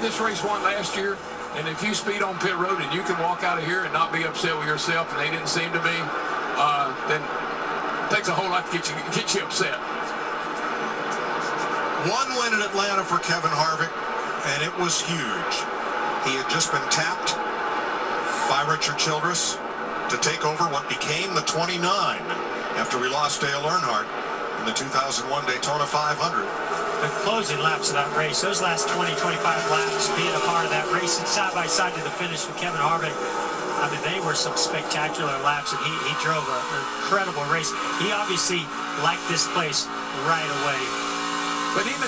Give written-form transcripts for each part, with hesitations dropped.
had this race won last year, and if you speed on pit road and you can walk out of here and not be upset with yourself, and they didn't seem to be, then it takes a whole lot to get you upset. One win in Atlanta for Kevin Harvick, and it was huge. He had just been tapped by Richard Childress to take over what became the 29 after we lost Dale Earnhardt in the 2001 Daytona 500. The closing laps of that race, those last 20, 25 laps, being a part of that race and side by side to the finish with Kevin Harvick, I mean, they were some spectacular laps, and he drove an incredible race. He obviously liked this place right away. But even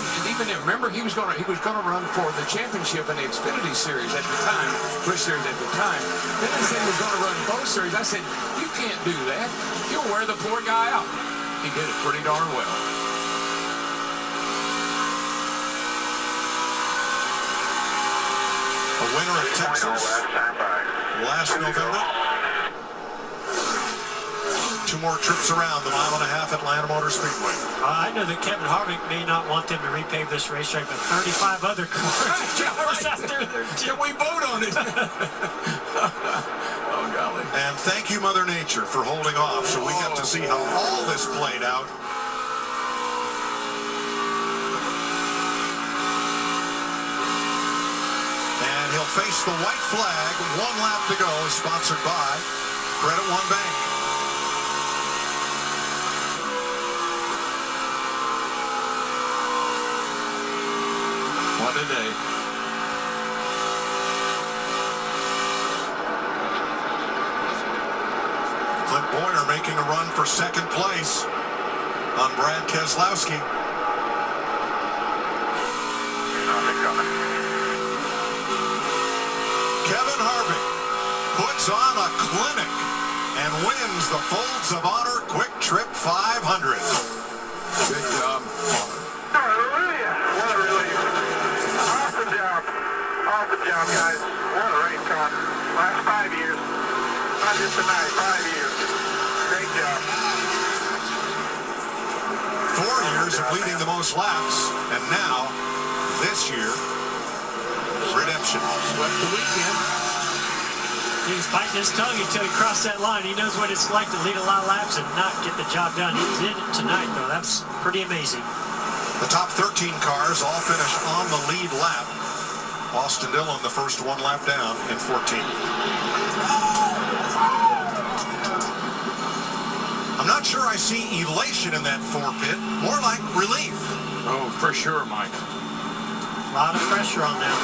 remember, he was gonna run for the championship in the Xfinity Series at the time, Busch Series at the time. Then they said he was gonna run both series. I said, you can't do that. You'll wear the poor guy out. He did it pretty darn well. A winner at Texas last November. 2 more trips around the mile-and-a-half Atlanta Motor Speedway. I know that Kevin Harvick may not want them to repave this racetrack, but 35 other cars out there. Can we vote on it? Oh, golly. And thank you, Mother Nature, for holding off, so we got to see how all this played out. And he'll face the white flag. 1 lap to go, sponsored by Credit One Bank. What a day. Clint Boyer making a run for 2nd place on Brad Keselowski. Kevin Harvick puts on a clinic and wins the Folds of Honor QuikTrip 500. Good job. Hallelujah. What a relief. Awesome job. Awesome job, guys. What a race car. Last 5 years. Not just tonight, 5 years. Great job. 4 years of leading the most laps, and now, this year, redemption. Swept the weekend. He was biting his tongue until he crossed that line. He knows what it's like to lead a lot of laps and not get the job done. He did it tonight, though. That's pretty amazing. The top 13 cars all finish on the lead lap. Austin Dillon, the first 1 lap down in 14th. I'm not sure I see elation in that 4 pit. More like relief. Oh, for sure, Mike. A lot of pressure on them.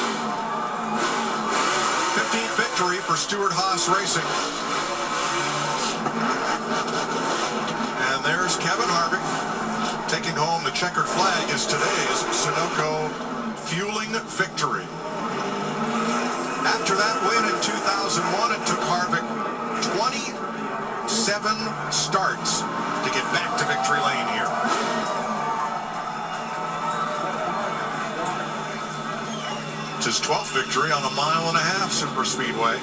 15th victory for Stewart-Haas Racing. And there's Kevin Harvick taking home the checkered flag as today's Sunoco fueling victory. After that win in 2001, it took Harvick 27 starts to get back to victory lane here. It's his 12th victory on a 1.5-mile super speedway.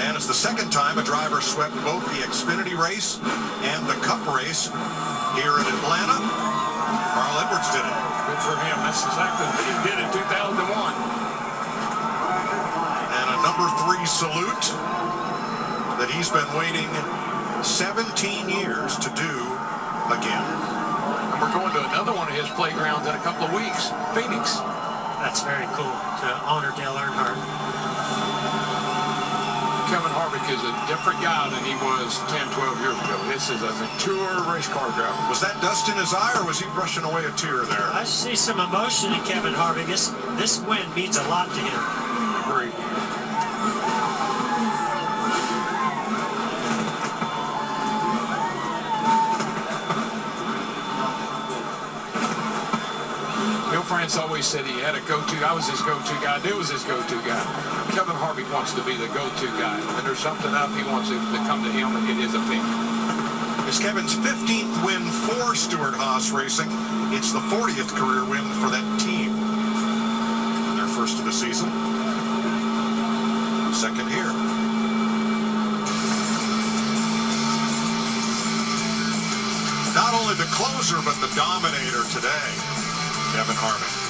And it's the 2nd time a driver swept both the Xfinity race and the Cup race here in Atlanta. Carl Edwards did it. Good for him. That's exactly what he did in 2001. And a number 3 salute that he's been waiting 17 years to do again. And we're going to another one of his playgrounds in a couple of weeks, Phoenix. That's very cool to honor Dale Earnhardt. Kevin Harvick is a different guy than he was 10, 12 years ago. This is a mature race car driver. Was that dust in his eye, or was he brushing away a tear there? I see some emotion in Kevin Harvick. This win means a lot to him. Agreed. Bill France always said he had a go-to. I was his go-to guy. It was his go-to guy. Kevin Harvick wants to be the go-to guy. When there's something up, he wants it to come to him and get his opinion. It's Kevin's 15th win for Stewart-Haas Racing. It's the 40th career win for that team. Their first of the season. 2nd here. Not only the closer, but the dominator today. Kevin Kevin Harvick.